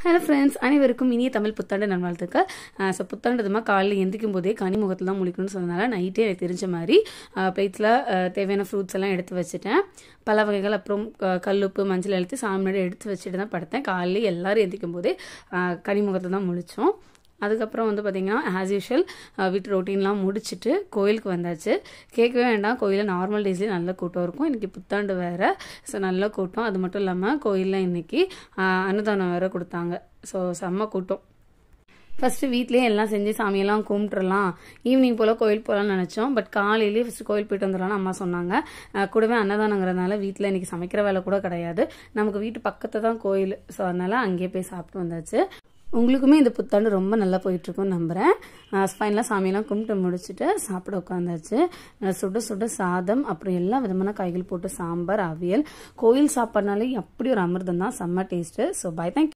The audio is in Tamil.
ஹலோ ஃப்ரெண்ட்ஸ், அனைவருக்கும் இனிய தமிழ் புத்தாண்டு நல்வாழ்த்துக்கள். ஸோ புத்தாண்டுமா காலையில் எந்திரிக்கும் போதே கனிமுகத்தில் தான் முழிக்கணும்னு சொன்னதுனால நைட்டே எனக்கு தெரிஞ்ச மாதிரி பிளேட்ஸில் தேவையான ஃப்ரூட்ஸ் எல்லாம் எடுத்து வச்சுட்டேன். பல வகைகள், அப்புறம் கல்லுப்பு மஞ்சள் எழுத்து சாமி முன்னாடி எடுத்து வச்சுட்டு தான் படுத்தேன். காலையில் எல்லோரும் எந்திரிக்கும் போதே கனிமுகத்தில் தான் முழித்தோம். அதுக்கப்புறம் வந்து பார்த்திங்கன்னா ஆஸ் யூஷுவல் வீட்டு ரொட்டீன்லாம் முடிச்சுட்டு கோயிலுக்கு வந்தாச்சு. கேட்கவே வேண்டாம், கோயிலில் நார்மல் டேஸ்லேயே நல்ல கூட்டம் இருக்கும். இன்றைக்கி புத்தாண்டு வேறு, ஸோ நல்ல கூட்டம். அது மட்டும் இல்லாமல் கோயிலில் இன்றைக்கி அன்னதானம் வேறு கொடுத்தாங்க. ஸோ செம்ம கூட்டம். ஃபஸ்ட்டு வீட்லேயே எல்லாம் செஞ்சு சாமியெல்லாம் கும்பிட்டுறலாம், ஈவினிங் போல் கோயில் போகலான்னு நினச்சோம். பட் காலையிலேயே ஃபஸ்ட்டு கோயில் போயிட்டு வந்துடலான்னு அம்மா சொன்னாங்க. கூடவே அன்னதானங்கிறதுனால வீட்டில் இன்றைக்கி சமைக்கிற வேலை கூட கிடையாது. நமக்கு வீட்டு பக்கத்தில் தான் கோயில், ஸோ அதனால் அங்கேயே போய் சாப்பிட்டு வந்தாச்சு. உங்களுக்குமே இந்த புத்தாண்டு ரொம்ப நல்லா போயிட்டுருக்குன்னு நம்புகிறேன். ஃபைனலாக சாமியெல்லாம் கும்பிட்டு முடிச்சுட்டு சாப்பிட உட்காந்தாச்சு. சுட சுட சாதம், அப்புறம் எல்லா விதமான காய்கள் போட்டு சாம்பார், அவியல். கோயில் சாப்பாடுனாலே அப்படி ஒரு அமிர்தம் தான், செம்ம டேஸ்ட்டு. So by, thank you.